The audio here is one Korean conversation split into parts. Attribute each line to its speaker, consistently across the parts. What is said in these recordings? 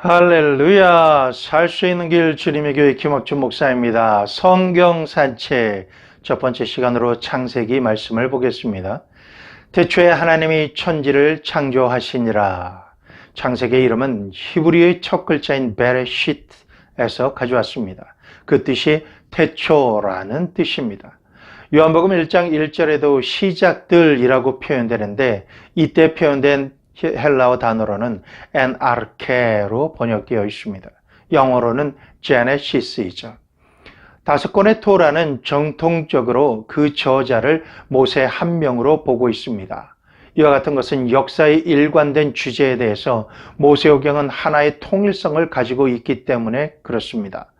Speaker 1: 할렐루야. 살 수 있는 길 주님의 교회 김학준 목사입니다. 성경 산책 첫 번째 시간으로 창세기 말씀을 보겠습니다. 태초에 하나님이 천지를 창조하시니라. 창세기의 이름은 히브리어의 첫 글자인 베레쉿에서 가져왔습니다. 그 뜻이 태초라는 뜻입니다. 요한복음 1장 1절에도 시작들이라고 표현되는데 이때 표현된 헬라어 단어로는 엔아르케로 번역되어 있습니다. 영어로는 제네시스이죠. 5권의 토라는 정통적으로 그 저자를 모세 한 명으로 보고 있습니다. 이와 같은 것은 역사의 일관된 주제에 대해서 모세오경은 하나의 통일성을 가지고 있기 때문에 그렇습니다.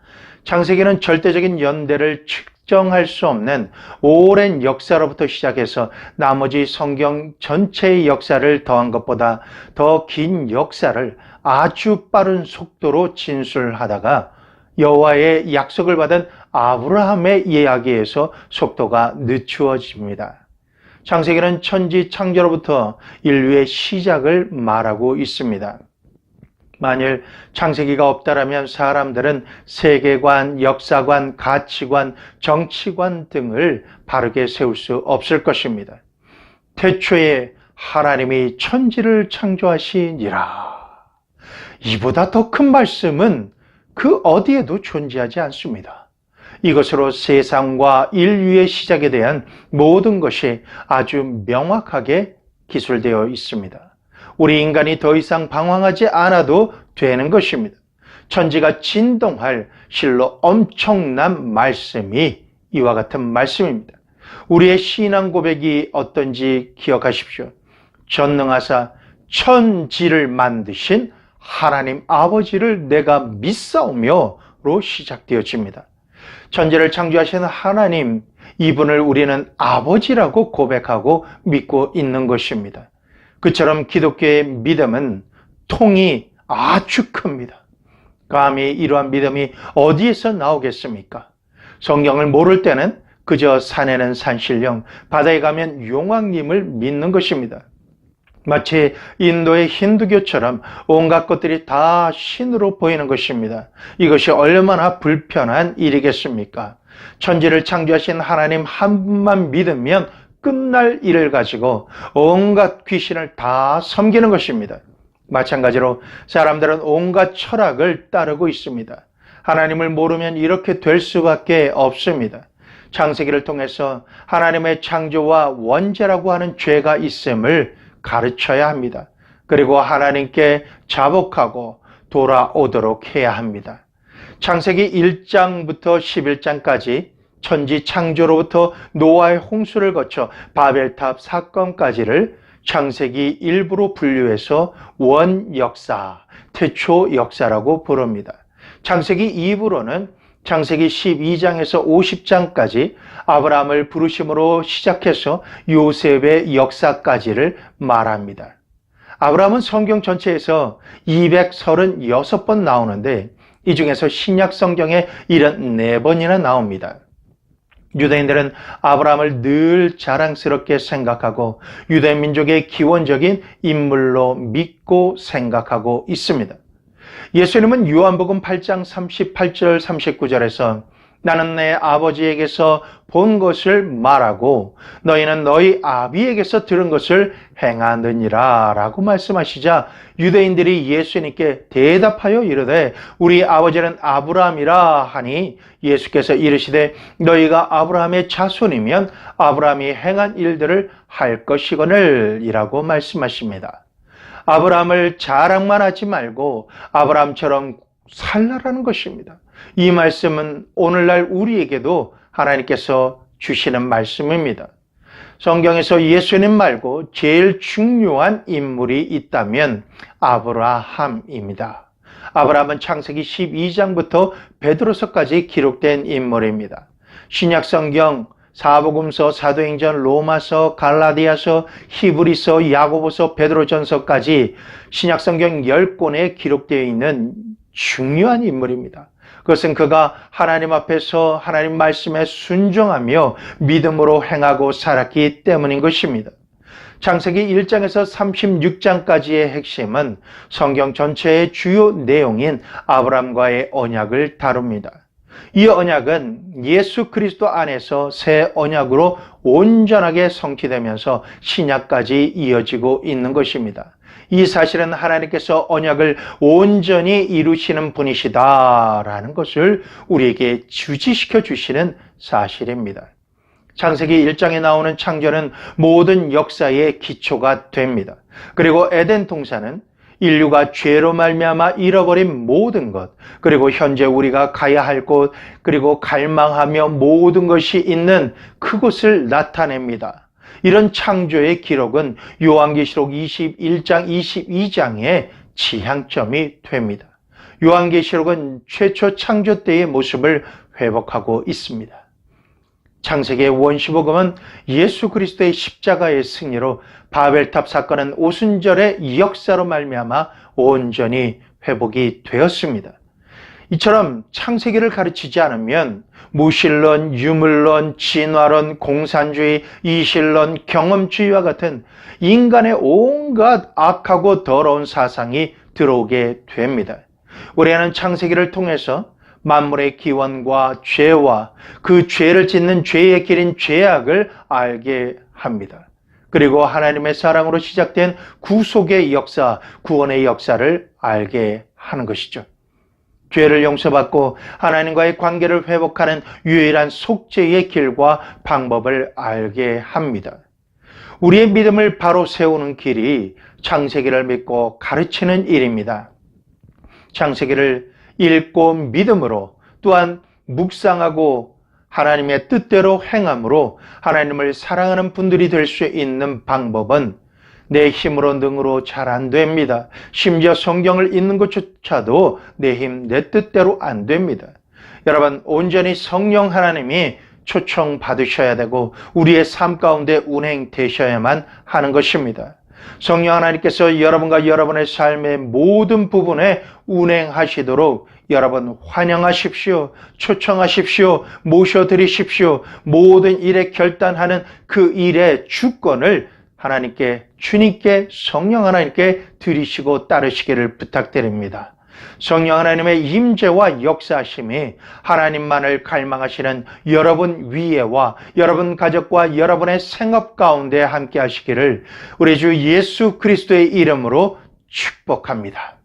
Speaker 1: 창세기는 절대적인 연대를 측정할 수 없는 오랜 역사로부터 시작해서 나머지 성경 전체의 역사를 더한 것보다 더 긴 역사를 아주 빠른 속도로 진술하다가 여호와의 약속을 받은 아브라함의 이야기에서 속도가 늦추어집니다. 창세기는 천지 창조로부터 인류의 시작을 말하고 있습니다. 만일 창세기가 없다라면 사람들은 세계관, 역사관, 가치관, 정치관 등을 바르게 세울 수 없을 것입니다. 태초에 하나님이 천지를 창조하시니라. 이보다 더 큰 말씀은 그 어디에도 존재하지 않습니다. 이것으로 세상과 인류의 시작에 대한 모든 것이 아주 명확하게 기술되어 있습니다. 우리 인간이 더 이상 방황하지 않아도 되는 것입니다. 천지가 진동할 실로 엄청난 말씀이 이와 같은 말씀입니다. 우리의 신앙 고백이 어떤지 기억하십시오. 전능하사 천지를 만드신 하나님 아버지를 내가 믿사오며로 시작되어집니다. 천지를 창조하시는 하나님, 이분을 우리는 아버지라고 고백하고 믿고 있는 것입니다. 그처럼 기독교의 믿음은 통이 아주 큽니다. 감히 이러한 믿음이 어디에서 나오겠습니까? 성경을 모를 때는 그저 산에는 산신령, 바다에 가면 용왕님을 믿는 것입니다. 마치 인도의 힌두교처럼 온갖 것들이 다 신으로 보이는 것입니다. 이것이 얼마나 불편한 일이겠습니까? 천지를 창조하신 하나님 한 분만 믿으면 끝날 일을 가지고 온갖 귀신을 다 섬기는 것입니다. 마찬가지로 사람들은 온갖 철학을 따르고 있습니다. 하나님을 모르면 이렇게 될 수밖에 없습니다. 창세기를 통해서 하나님의 창조와 원죄라고 하는 죄가 있음을 가르쳐야 합니다. 그리고 하나님께 자복하고 돌아오도록 해야 합니다. 창세기 1장부터 11장까지 천지 창조로부터 노아의 홍수를 거쳐 바벨탑 사건까지를 창세기 1부로 분류해서 원역사, 태초 역사라고 부릅니다. 창세기 2부로는 창세기 12장에서 50장까지 아브라함을 부르심으로 시작해서 요셉의 역사까지를 말합니다. 아브라함은 성경 전체에서 236번 나오는데 이 중에서 신약 성경에 74번이나 나옵니다. 유대인들은 아브라함을 늘 자랑스럽게 생각하고 유대 민족의 기원적인 인물로 믿고 생각하고 있습니다. 예수님은 요한복음 8장 38절 39절에서 나는 내 아버지에게서 본 것을 말하고 너희는 너희 아비에게서 들은 것을 행하느니라 라고 말씀하시자 유대인들이 예수님께 대답하여 이르되 우리 아버지는 아브라함이라 하니 예수께서 이르시되 너희가 아브라함의 자손이면 아브라함이 행한 일들을 할 것이거늘 이라고 말씀하십니다. 아브라함을 자랑만 하지 말고 아브라함처럼 살라라는 것입니다. 이 말씀은 오늘날 우리에게도 하나님께서 주시는 말씀입니다. 성경에서 예수님 말고 제일 중요한 인물이 있다면 아브라함입니다. 아브라함은 창세기 12장부터 베드로서까지 기록된 인물입니다. 신약 성경 사복음서, 사도행전, 로마서, 갈라디아서, 히브리서, 야고보서, 베드로전서까지 신약성경 10권에 기록되어 있는 중요한 인물입니다. 그것은 그가 하나님 앞에서 하나님 말씀에 순종하며 믿음으로 행하고 살았기 때문인 것입니다. 창세기 1장에서 36장까지의 핵심은 성경 전체의 주요 내용인 아브라함과의 언약을 다룹니다. 이 언약은 예수 그리스도 안에서 새 언약으로 온전하게 성취되면서 신약까지 이어지고 있는 것입니다. 이 사실은 하나님께서 언약을 온전히 이루시는 분이시다라는 것을 우리에게 주지시켜 주시는 사실입니다. 창세기 1장에 나오는 창조는 모든 역사의 기초가 됩니다. 그리고 에덴 동산은 인류가 죄로 말미암아 잃어버린 모든 것, 그리고 현재 우리가 가야 할 곳, 그리고 갈망하며 모든 것이 있는 그곳을 나타냅니다. 이런 창조의 기록은 요한계시록 21장, 22장의 지향점이 됩니다. 요한계시록은 최초 창조 때의 모습을 회복하고 있습니다. 창세기의 원시복음은 예수 그리스도의 십자가의 승리로 바벨탑 사건은 오순절의 역사로 말미암아 온전히 회복이 되었습니다. 이처럼 창세기를 가르치지 않으면 무신론, 유물론, 진화론, 공산주의, 이신론, 경험주의와 같은 인간의 온갖 악하고 더러운 사상이 들어오게 됩니다. 우리는 창세기를 통해서 만물의 기원과 죄와 그 죄를 짓는 죄의 길인 죄악을 알게 합니다. 그리고 하나님의 사랑으로 시작된 구속의 역사, 구원의 역사를 알게 하는 것이죠. 죄를 용서받고 하나님과의 관계를 회복하는 유일한 속죄의 길과 방법을 알게 합니다. 우리의 믿음을 바로 세우는 길이 창세기를 믿고 가르치는 일입니다. 창세기를 읽고 믿음으로, 또한 묵상하고 하나님의 뜻대로 행함으로 하나님을 사랑하는 분들이 될 수 있는 방법은 내 힘으로 능으로 잘 안 됩니다. 심지어 성경을 읽는 것조차도 내 힘, 내 뜻대로 안 됩니다. 여러분, 온전히 성령 하나님이 초청받으셔야 되고 우리의 삶 가운데 운행되셔야만 하는 것입니다. 성령 하나님께서 여러분과 여러분의 삶의 모든 부분에 운행하시도록 여러분 환영하십시오. 초청하십시오. 모셔드리십시오. 모든 일에 결단하는 그 일의 주권을 하나님께, 주님께, 성령 하나님께 드리시고 따르시기를 부탁드립니다. 성령 하나님의 임재와 역사하심이 하나님만을 갈망하시는 여러분 위에와 여러분 가족과 여러분의 생업 가운데 함께 하시기를 우리 주 예수 그리스도의 이름으로 축복합니다.